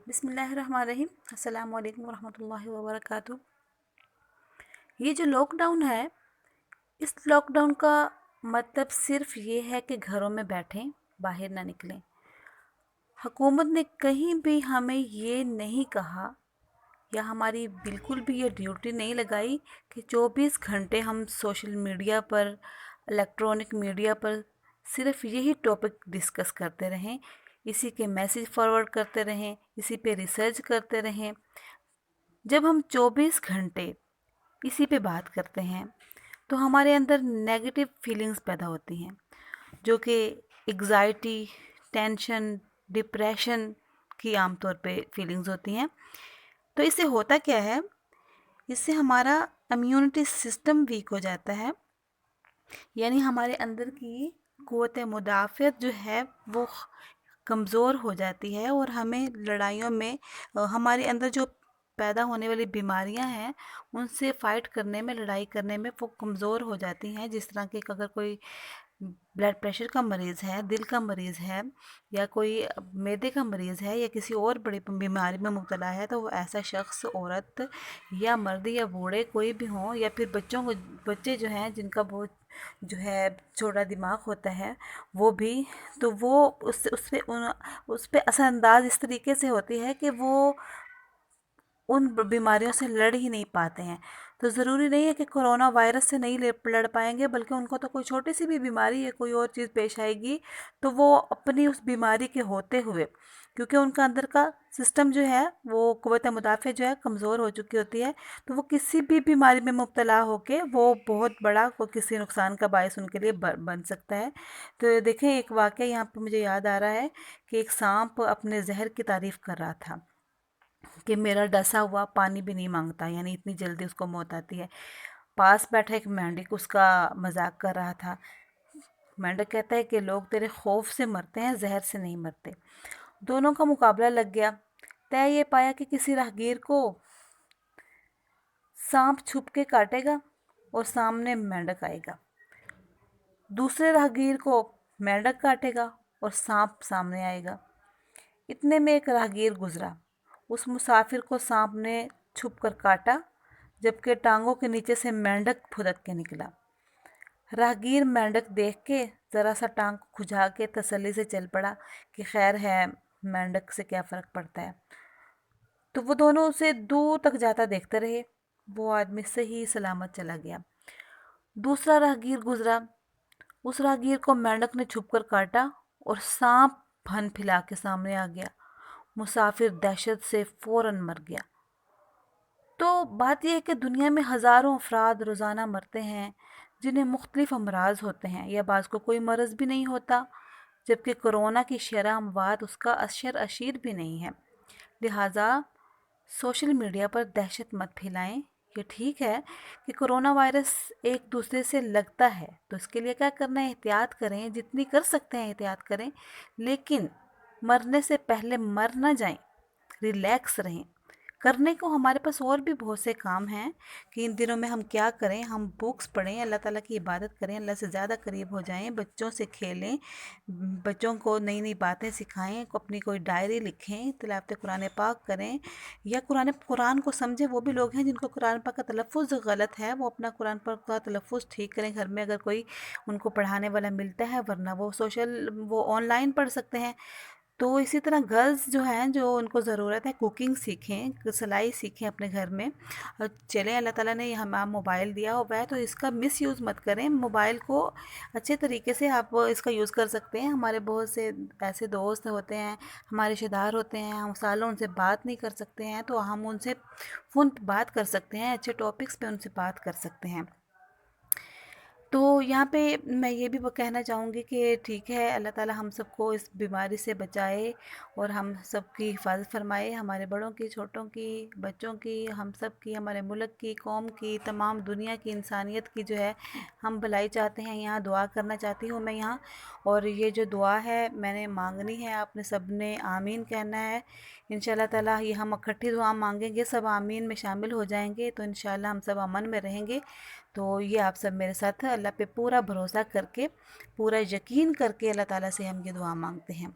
بسم اللہ الرحمن الرحیم۔ السلام علیکم ورحمۃ اللہ وبرکاتہ۔ یہ جو لاک ڈاؤن ہے، اس لاک ڈاؤن کا مطلب صرف یہ ہے کہ گھروں میں بیٹھیں، باہر نہ نکلیں۔ حکومت نے کہیں بھی ہمیں یہ نہیں کہا یا ہماری بالکل بھی یہ ڈیوٹی نہیں لگائی کہ 24 گھنٹے ہم سوشل میڈیا پر، الیکٹرانک میڈیا پر صرف یہی ٹاپک ڈسکس کرتے رہیں، اسی کے میسیج فارورڈ کرتے رہیں، اسی پہ ریسرچ کرتے رہیں۔ جب ہم 24 گھنٹے اسی پہ بات کرتے ہیں تو ہمارے اندر نیگیٹو فیلنگز پیدا ہوتی ہیں، جو کہ ایگزائٹی، ٹینشن، ڈپریشن کی عام طور پہ فیلنگز ہوتی ہیں۔ تو اس سے ہوتا کیا ہے، اس سے ہمارا امیونٹی سسٹم ویک ہو جاتا ہے، یعنی ہمارے اندر کی قوت مدافعت جو ہے وہ کمزور ہو جاتی ہے، اور ہمیں لڑائیوں میں ہمارے اندر جو پیدا ہونے والی بیماریاں ہیں ان سے فائٹ کرنے میں، لڑائی کرنے میں وہ کمزور ہو جاتی ہیں۔ جس طرح کہ اگر کوئی بلڈ پریشر کا مریض ہے، دل کا مریض ہے، یا کوئی معدے کا مریض ہے، یا کسی اور بڑی بیماری میں مبتلا ہے، تو وہ ایسا شخص، عورت یا مرد یا بوڑھے کوئی بھی ہوں، یا پھر بچے جو ہیں جن کا بہت جو ہے چھوٹا دماغ ہوتا ہے وہ بھی، تو وہ اس پہ اثر انداز اس طریقے سے ہوتی ہے کہ وہ ان بیماریوں سے لڑ ہی نہیں پاتے ہیں۔ تو ضروری نہیں ہے کہ کرونا وائرس سے نہیں لڑ پائیں گے، بلکہ ان کو تو کوئی چھوٹی سی بھی بیماری یا کوئی اور چیز پیش آئے گی تو وہ اپنی اس بیماری کے ہوتے ہوئے، کیونکہ ان کا اندر کا سسٹم جو ہے وہ قوت مدافع جو ہے کمزور ہو چکی ہوتی ہے، تو وہ کسی بھی بیماری میں مبتلا ہو کے وہ بہت بڑا کسی نقصان کا باعث ان کے لیے بن سکتا ہے۔ تو دیکھیں، ایک واقعہ یہاں پہ مجھے یاد آ رہا ہے کہ ایک سانپ اپنے زہر کی تعریف کر رہا تھا کہ میرا ڈسا ہوا پانی بھی نہیں مانگتا، یعنی اتنی جلدی اس کو موت آتی ہے۔ پاس بیٹھا ایک مینڈک اس کا مذاق کر رہا تھا۔ مینڈک کہتا ہے کہ لوگ تیرے خوف سے مرتے ہیں، زہر سے نہیں مرتے۔ دونوں کا مقابلہ لگ گیا۔ طے یہ پایا کہ کسی راہگیر کو سانپ چھپ کے کاٹے گا اور سامنے مینڈک آئے گا، دوسرے راہگیر کو مینڈک کاٹے گا اور سانپ سامنے آئے گا۔ اتنے میں ایک راہگیر گزرا، اس مسافر کو سانپ نے چھپ کر کاٹا، جبکہ ٹانگوں کے نیچے سے مینڈک پھدک کے نکلا۔ راہگیر مینڈک دیکھ کے ذرا سا ٹانگ کھجا کے تسلی سے چل پڑا کہ خیر ہے، مینڈک سے کیا فرق پڑتا ہے۔ تو وہ دونوں اسے دور تک جاتا دیکھتے رہے، وہ آدمی صحیح سلامت چلا گیا۔ دوسرا راہگیر گزرا، اس راہگیر کو مینڈک نے چھپ کر کاٹا اور سانپ پھن پھلا کے سامنے آ گیا۔ مسافر دہشت سے فوراً مر گیا۔ تو بات یہ ہے کہ دنیا میں ہزاروں افراد روزانہ مرتے ہیں جنہیں مختلف امراض ہوتے ہیں، یا بعض کو کوئی مرض بھی نہیں ہوتا، جبکہ کرونا کی شرح اموات اس کا اشر اشیر بھی نہیں ہے۔ لہٰذا سوشل میڈیا پر دہشت مت پھیلائیں۔ یہ ٹھیک ہے کہ کرونا وائرس ایک دوسرے سے لگتا ہے، تو اس کے لیے کیا کرنا ہے، احتیاط کریں، جتنی کر سکتے ہیں احتیاط کریں، لیکن مرنے سے پہلے مر نہ جائیں، ریلیکس رہیں۔ کرنے کو ہمارے پاس اور بھی بہت سے کام ہیں کہ ان دنوں میں ہم کیا کریں، ہم بکس پڑھیں، اللہ تعالیٰ کی عبادت کریں، اللہ سے زیادہ قریب ہو جائیں، بچوں سے کھیلیں، بچوں کو نئی نئی باتیں سکھائیں، اپنی کوئی ڈائری لکھیں، تلاوت قرآن پاک کریں، یا قرآن کو سمجھیں۔ وہ بھی لوگ ہیں جن کو قرآن پاک کا تلفظ غلط ہے، وہ اپنا قرآن پاک کا تلفظ ٹھیک کریں گھر میں اگر کوئی ان کو پڑھانے والا ملتا ہے، ورنہ وہ آن لائن پڑھ سکتے ہیں۔ تو اسی طرح گرلز جو ہیں، جو ان کو ضرورت ہے، کوکنگ سیکھیں، سلائی سیکھیں اپنے گھر میں، اور چلیں اللہ تعالیٰ نے ہمیں موبائل دیا ہوا ہے تو اس کا مس یوز مت کریں، موبائل کو اچھے طریقے سے آپ اس کا یوز کر سکتے ہیں۔ ہمارے بہت سے ایسے دوست ہوتے ہیں، ہمارے رشتہ دار ہوتے ہیں، ہم سالوں ان سے بات نہیں کر سکتے ہیں، تو ہم ان سے فون پہ بات کر سکتے ہیں، اچھے ٹاپکس پہ ان سے بات کر سکتے ہیں۔ تو یہاں پہ میں یہ بھی کہنا چاہوں گی کہ ٹھیک ہے، اللہ تعالیٰ ہم سب کو اس بیماری سے بچائے اور ہم سب کی حفاظت فرمائے، ہمارے بڑوں کی، چھوٹوں کی، بچوں کی، ہم سب کی، ہمارے ملک کی، قوم کی، تمام دنیا کی، انسانیت کی جو ہے ہم بھلائی چاہتے ہیں۔ یہاں دعا کرنا چاہتی ہوں میں یہاں، اور یہ جو دعا ہے میں نے مانگنی ہے، آپ نے سب نے آمین کہنا ہے۔ انشاءاللہ تعالیٰ یہ ہم اکٹھی دعا مانگیں گے، سب آمین میں شامل ہو جائیں گے تو انشاءاللہ ہم سب امن میں رہیں گے۔ تو یہ آپ سب میرے ساتھ اللہ پہ پورا بھروسہ کر کے، پورا یقین کر کے اللہ تعالیٰ سے ہم یہ دعا مانگتے ہیں۔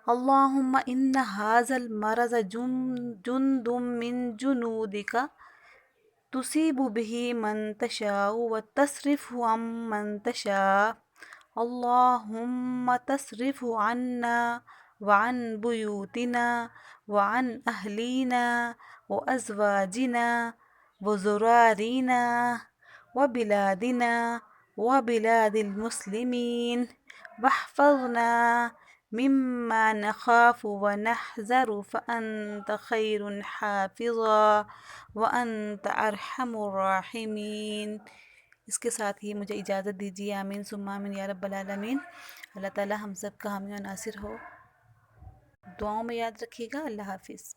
اللہم ان ھذا المرض جند من جنودک تصیب به من تشاء وتصرف عن من تشاء اللہم تصرف عنا وعن بیوتنا وعن اہلینا وازواجنا وذرارينا وبلادنا وبلاد المسلمين واحفظنا مما نخاف ونحذر فأنت خير حافظا وأنت أرحم الراحمين۔ اس کے ساتھ ہی مجھے اجازت دیجیے، آمین ثم آمین یا رب العالمین۔ اللہ تعالی ہم سب کا حامی و ناصر ہو، دعاؤں میں یاد رکھیے گا۔ اللہ حافظ۔